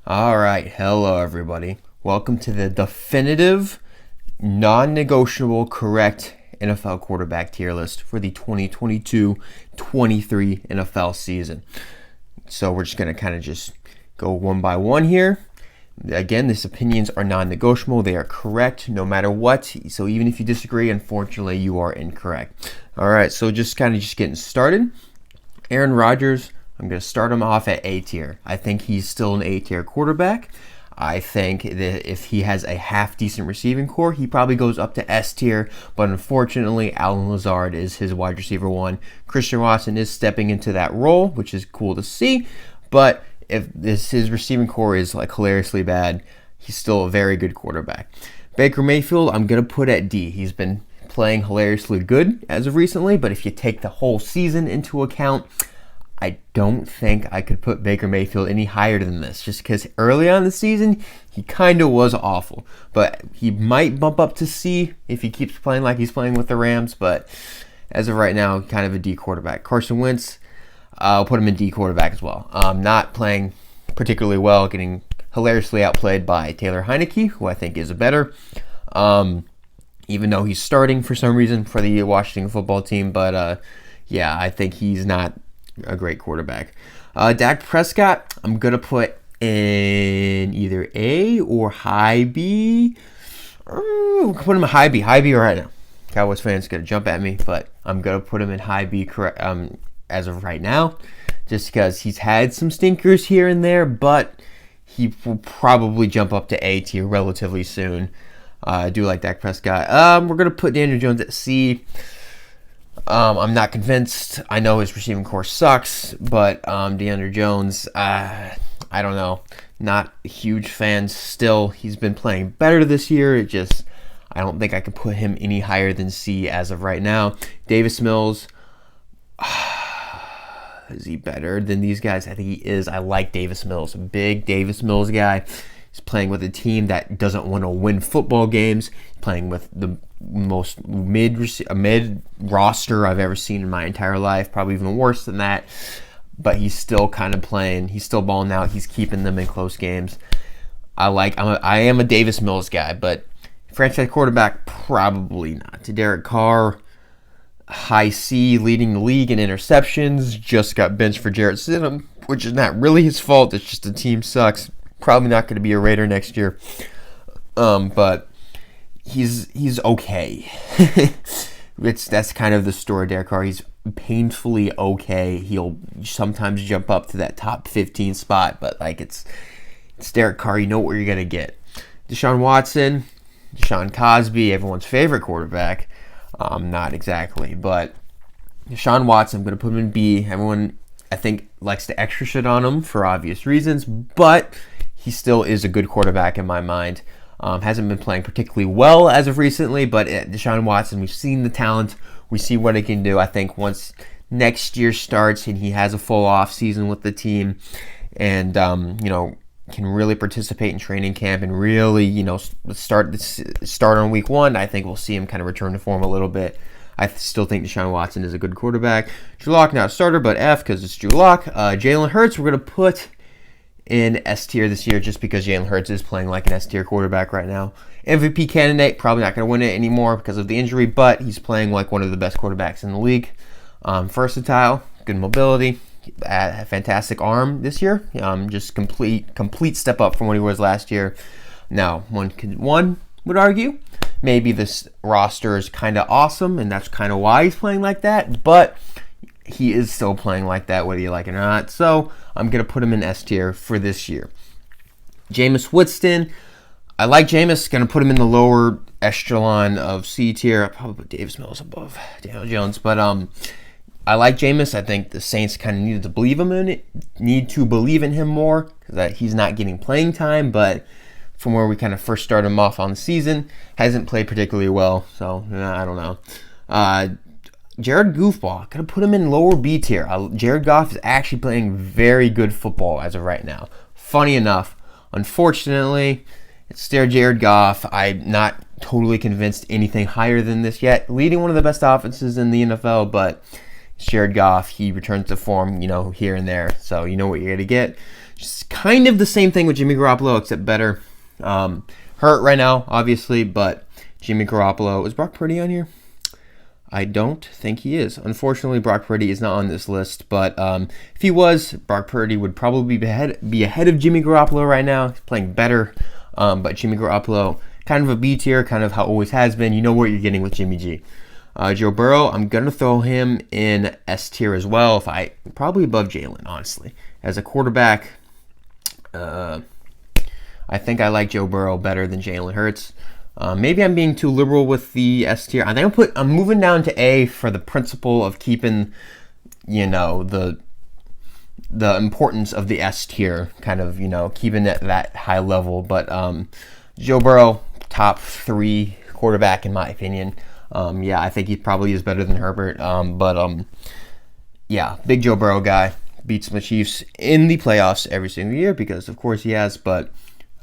All right, hello everybody. Welcome to the definitive, non-negotiable, correct NFL quarterback tier list for the 2022-23 NFL season. So we're just going to kind of just go one by one here. Again, these opinions are non-negotiable. They are correct no matter what. So even if you disagree, unfortunately, you are incorrect. All right, so just getting started. Aaron Rodgers, I'm going to start him off at A tier. I think he's still an A tier quarterback. I think that if he has a half decent receiving core, he probably goes up to S tier. But unfortunately, Allen Lazard is his wide receiver one. Christian Watson is stepping into that role, which is cool to see. But if his receiving core is like hilariously bad, he's still a very good quarterback. Baker Mayfield, I'm going to put at D. He's been playing hilariously good as of recently, but if you take the whole season into account, I don't think I could put Baker Mayfield any higher than this, just because early on in the season, he kind of was awful. But he might bump up to C if he keeps playing like he's playing with the Rams, but as of right now, kind of a D quarterback. Carson Wentz, I'll put him in D quarterback as well. Not playing particularly well, getting hilariously outplayed by Taylor Heinicke, who I think is a better, even though he's starting for some reason for the Washington football team. But yeah, I think he's not a great quarterback. Dak Prescott, I'm going to put in either A or high B. Put him in high B. High B right now. Cowboys fans going to jump at me, but I'm going to put him in high B as of right now, just because he's had some stinkers here and there, but he will probably jump up to A tier relatively soon. I do like Dak Prescott. We're going to put Daniel Jones at C. I'm not convinced. I know his receiving core sucks, but DeAndre Jones, I don't know. Not a huge fan still. He's been playing better this year. I don't think I can put him any higher than C as of right now. Davis Mills, is he better than these guys? I think he is. I like Davis Mills. A big Davis Mills guy. He's playing with a team that doesn't want to win football games. He's playing with the most mid roster I've ever seen in my entire life. Probably even worse than that. But he's still kind of playing. He's still balling out. He's keeping them in close games. I am a Davis Mills guy, but franchise quarterback, probably not. To Derek Carr, high C, leading the league in interceptions. Just got benched for Jarrett Stidham, which is not really his fault. It's just the team sucks. Probably not going to be a Raider next year. But he's okay. That's kind of the story of Derek Carr. He's painfully okay. He'll sometimes jump up to that top 15 spot, but like it's Derek Carr. You know what you're going to get. Deshaun Watson, Deshaun Cosby, everyone's favorite quarterback. Not exactly, but Deshaun Watson, I'm going to put him in B. Everyone, I think, likes to extra shit on him for obvious reasons, but he still is a good quarterback in my mind. Hasn't been playing particularly well as of recently, but Deshaun Watson, we've seen the talent. We see what he can do. I think once next year starts and he has a full off season with the team and, can really participate in training camp and really, start on week one, I think we'll see him kind of return to form a little bit. I still think Deshaun Watson is a good quarterback. Drew Lock, not a starter, but F because it's Drew Lock. Jalen Hurts, we're going to put in S tier this year just because Jalen Hurts is playing like an S tier quarterback right now. MVP candidate, probably not going to win it anymore because of the injury, but he's playing like one of the best quarterbacks in the league. Versatile, good mobility, a fantastic arm this year. Just complete step up from what he was last year. Now, one would argue maybe this roster is kind of awesome and that's kind of why he's playing like that, but he is still playing like that whether you like it or not. So I'm going to put him in S tier for this year. Jameis Winston, I like Jameis. Going to put him in the lower echelon of C tier. I probably put Davis Mills above Daniel Jones, but I like Jameis. I think the Saints kind of need to believe in him more because he's not getting playing time. But from where we kind of first started him off on the season, hasn't played particularly well. So I don't know. Jared Goofball, gonna put him in lower B tier. Jared Goff is actually playing very good football as of right now. Funny enough, unfortunately, it's still Jared Goff. I'm not totally convinced anything higher than this yet. Leading one of the best offenses in the NFL, but it's Jared Goff. He returns to form, here and there. So you know what you're gonna get. Just kind of the same thing with Jimmy Garoppolo, except better. Hurt right now, obviously, but Jimmy Garoppolo. Is Brock Purdy on here? I don't think he is. Unfortunately, Brock Purdy is not on this list, but if he was, Brock Purdy would probably be ahead of Jimmy Garoppolo right now. He's playing better, but Jimmy Garoppolo, kind of a B tier, kind of how it always has been. You know what you're getting with Jimmy G. Joe Burrow, I'm going to throw him in S tier as well, probably above Jalen, honestly. As a quarterback, I think I like Joe Burrow better than Jalen Hurts. Maybe I'm being too liberal with the S tier. I think I'm moving down to A for the principle of keeping, the importance of the S tier, kind of, keeping it that high level. But Joe Burrow, top 3 quarterback in my opinion. I think he probably is better than Herbert. Big Joe Burrow guy. Beats the Chiefs in the playoffs every single year because, of course, he has. But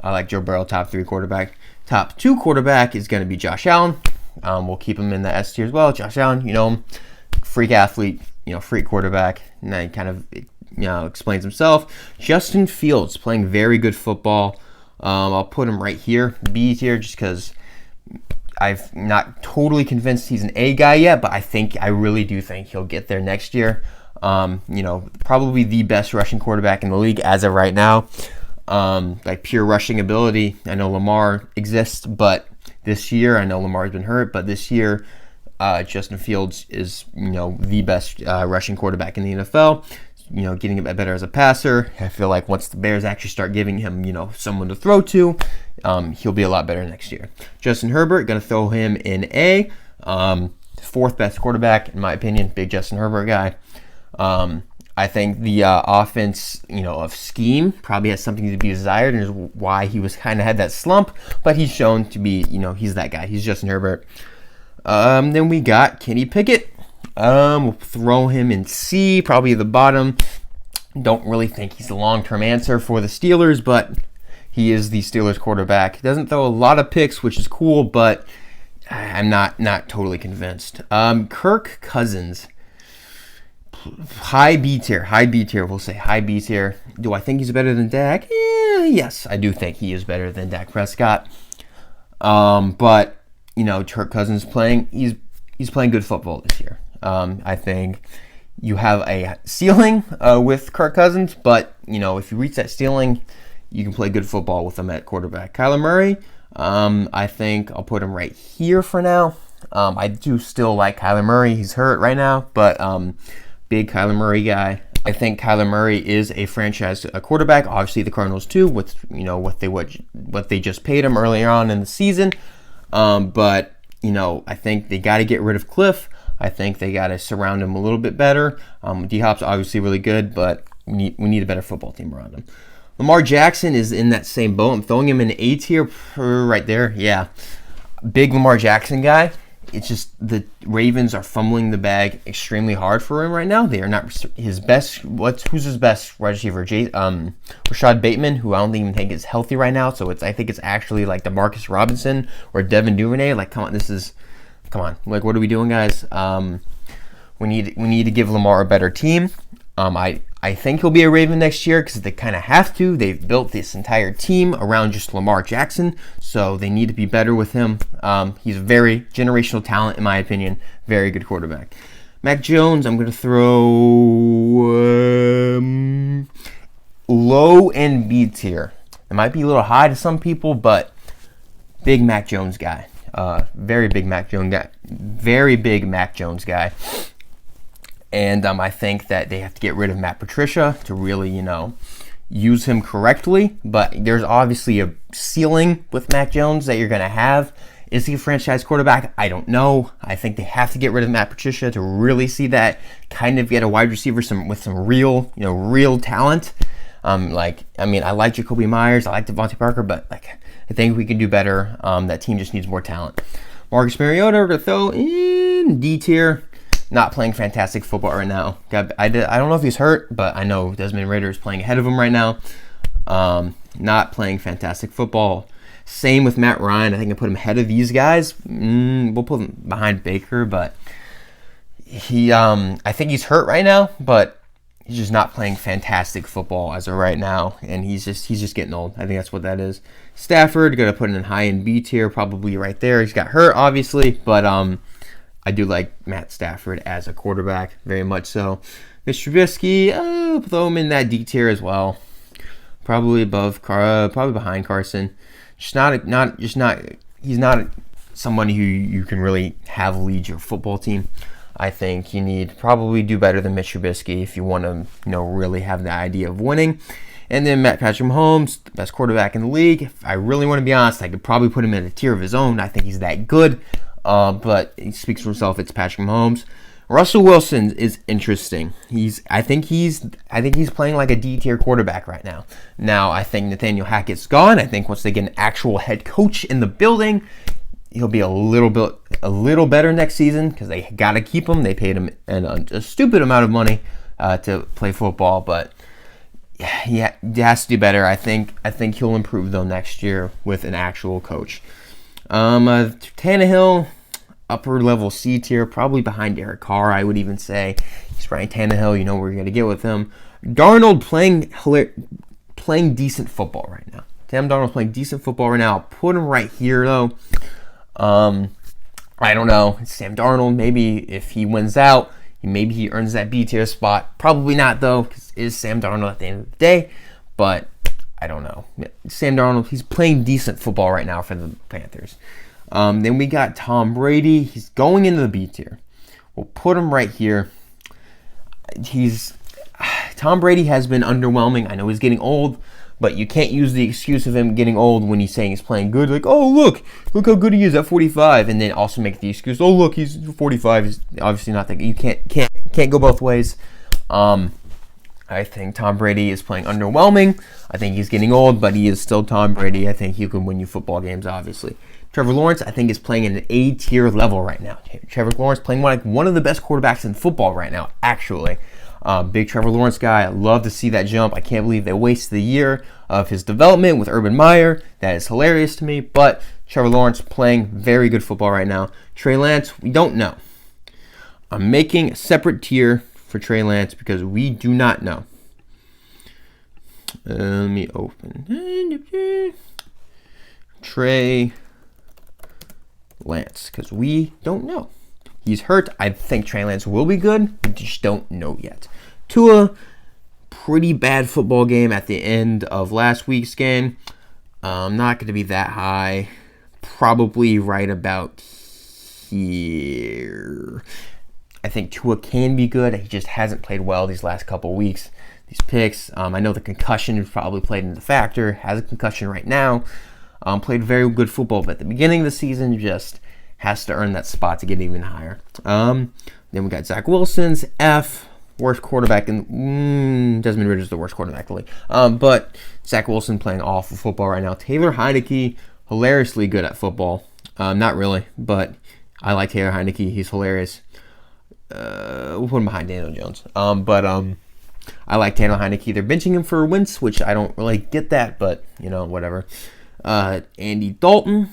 I like Joe Burrow, top 3 quarterback. Top 2 quarterback is going to be Josh Allen. We'll keep him in the S tier as well. Josh Allen, freak athlete, freak quarterback. And that kind of, explains himself. Justin Fields playing very good football. I'll put him right here, B tier, just because I'm not totally convinced he's an A guy yet, but I really do think he'll get there next year. Probably the best rushing quarterback in the league as of right now. Like pure rushing ability. I know Lamar exists, but this year, I know Lamar's been hurt, but this year, Justin Fields is, the best rushing quarterback in the NFL. Getting a bit better as a passer. I feel like once the Bears actually start giving him, someone to throw to, he'll be a lot better next year. Justin Herbert, going to throw him in A. 4th best quarterback, in my opinion. Big Justin Herbert guy. I think the offense, of scheme probably has something to be desired, and is why he was kind of had that slump. But he's shown to be, he's that guy. He's Justin Herbert. Then we got Kenny Pickett. We'll throw him in C, probably the bottom. Don't really think he's the long-term answer for the Steelers, but he is the Steelers quarterback. Doesn't throw a lot of picks, which is cool, but I'm not totally convinced. Kirk Cousins. High B tier, we'll say high B tier. Do I think he's better than Dak? Yes, I do think he is better than Dak Prescott. But Kirk Cousins he's playing good football this year. I think you have a ceiling with Kirk Cousins, but if you reach that ceiling, you can play good football with him at quarterback. Kyler Murray, I think I'll put him right here for now. I do still like Kyler Murray. He's hurt right now, but big Kyler Murray guy. I think Kyler Murray is a franchise quarterback. Obviously, the Cardinals too, with what they just paid him earlier on in the season. But I think they got to get rid of Cliff. I think they got to surround him a little bit better. D-Hop's obviously really good, but we need a better football team around him. Lamar Jackson is in that same boat. I'm throwing him in A tier right there. Yeah, big Lamar Jackson guy. It's just the Ravens are fumbling the bag extremely hard for him right now. They are not his best. Who's his best wide receiver? Rashad Bateman, who I don't even think is healthy right now. So I think it's actually like DeMarcus Robinson or Devin Duvernay. Like, come on. Like, what are we doing, guys? We need to give Lamar a better team. I think he'll be a Raven next year because they kind of have to. They've built this entire team around just Lamar Jackson, so they need to be better with him. He's a very generational talent, in my opinion. Very good quarterback. Mac Jones, I'm going to throw low and B tier. It might be a little high to some people, but big Mac Jones guy. Very big Mac Jones guy. Very big Mac Jones guy. And I think that they have to get rid of Matt Patricia to really, use him correctly. But there's obviously a ceiling with Mac Jones that you're going to have. Is he a franchise quarterback? I don't know. I think they have to get rid of Matt Patricia to really see that, kind of get a wide receiver with some real, real talent. I like Jacoby Myers. I like Devontae Parker, but I think we can do better. That team just needs more talent. Marcus Mariota to throw in D tier. Not playing fantastic football right now. I don't know if he's hurt, but I know Desmond Ridder is playing ahead of him right now. Not playing fantastic football. Same with Matt Ryan. I think I put him ahead of these guys. We'll put him behind Baker, but I think he's hurt right now. But he's just not playing fantastic football as of right now, and he's just getting old. I think that's what that is. Stafford, gonna put in high in B tier, probably right there. He's got hurt, obviously, but I do like Matt Stafford as a quarterback, very much so. Mr. Trubisky, throw him in that D tier as well, probably probably behind Carson. He's not somebody who you can really have lead your football team. I think you need to probably do better than Mitch Trubisky if you want to, really have the idea of winning. And then Patrick Mahomes, the best quarterback in the league. If I really want to be honest, I could probably put him in a tier of his own. I think he's that good. But he speaks for himself. It's Patrick Mahomes. Russell Wilson is interesting. I think he's playing like a D tier quarterback right now. Now I think Nathaniel Hackett's gone. I think once they get an actual head coach in the building, he'll be a little better next season because they got to keep him. They paid him a stupid amount of money to play football, but he has to do better. I think he'll improve though next year with an actual coach. Tannehill, upper level C tier, probably behind Derek Carr. I would even say he's Ryan Tannehill. You know where you're gonna get with him. Darnold playing decent football right now. Sam Darnold's playing decent football right now. I'll put him right here though. I don't know. It's Sam Darnold. Maybe if he wins out, maybe he earns that B tier spot. Probably not though, because it is Sam Darnold at the end of the day. But I don't know. Sam Darnold, he's playing decent football right now for the Panthers. Then we got Tom Brady. He's going into the B tier. We'll put him right here. Tom Brady has been underwhelming. I know he's getting old, but you can't use the excuse of him getting old when he's saying he's playing good. Like, oh, look how good he is at 45. And then also make the excuse, oh, look, he's 45. He's obviously not that good. You can't go both ways. I think Tom Brady is playing underwhelming. I think he's getting old, but he is still Tom Brady. I think he can win you football games, obviously. Trevor Lawrence, I think, is playing at an A-tier level right now. Trevor Lawrence playing like one of the best quarterbacks in football right now, actually. Big Trevor Lawrence guy. I love to see that jump. I can't believe they wasted the year of his development with Urban Meyer. That is hilarious to me. But Trevor Lawrence playing very good football right now. Trey Lance, we don't know. I'm making a separate tier for Trey Lance because we do not know. Let me open Trey Lance because we don't know. He's hurt. I think Trey Lance will be good. We just don't know yet. Tua, pretty bad football game at the end of last week's game. Not going to be that high. Probably right about here. I think Tua can be good. He just hasn't played well these last couple weeks. These picks. I know the concussion probably played into the factor. Has a concussion right now. Played very good football, but at the beginning of the season, just has to earn that spot to get even higher. Then we got Zach Wilson's F, worst quarterback in Desmond Ridder's the worst quarterback in the league. But Zach Wilson playing awful football right now. Taylor Heinicke, hilariously good at football. Not really, but I like Taylor Heinicke. He's hilarious. We'll put him behind Daniel Jones. I like Taylor Heinicke. They're benching him for Wentz, which I don't really get that, but whatever. Andy Dalton,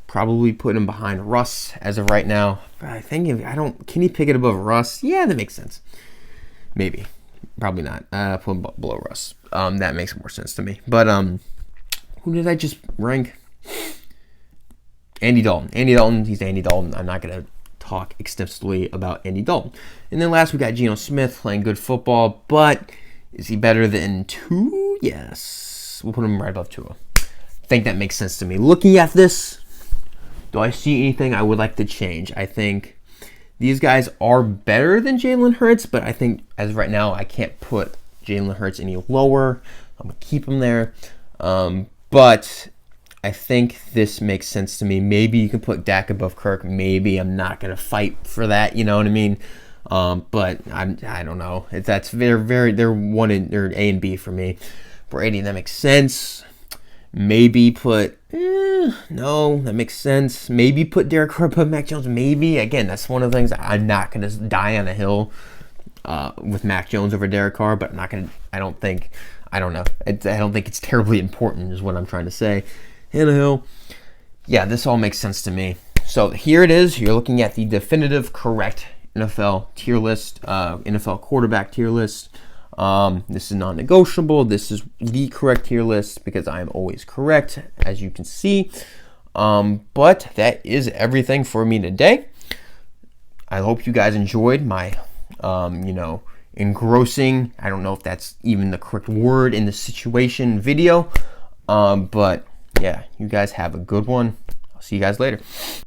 probably put him behind Russ as of right now. I think can he pick it above Russ? Yeah, that makes sense. Maybe. Probably not. Put him below Russ. That makes more sense to me. But who did I just rank? Andy Dalton. He's Andy Dalton. I'm not going to talk extensively about Andy Dalton. And then last we got Geno Smith playing good football, but is he better than Tua? Yes. We'll put him right above Tua. I think that makes sense to me. Looking at this, do I see anything I would like to change? I think these guys are better than Jalen Hurts, but I think as of right now, I can't put Jalen Hurts any lower. I'm going to keep him there. But I think this makes sense to me. Maybe you can put Dak above Kirk. Maybe I'm not going to fight for that. You know what I mean? But I don't know. They're A and B for me. Brady, that makes sense. Maybe put no, that makes sense. Maybe put Derek Carr above Mac Jones. Maybe again, that's one of the things I'm not gonna die on a hill with Mac Jones over Derek Carr, but I'm not gonna. I don't think it's terribly important, is what I'm trying to say. Tannehill, yeah, this all makes sense to me. So here it is. You're looking at the definitive correct NFL tier list, NFL quarterback tier list. This is non-negotiable. This is the correct tier list because I am always correct, as you can see. But that is everything for me today. I hope you guys enjoyed my, engrossing, I don't know if that's even the correct word in the situation video. But yeah, you guys have a good one. I'll see you guys later.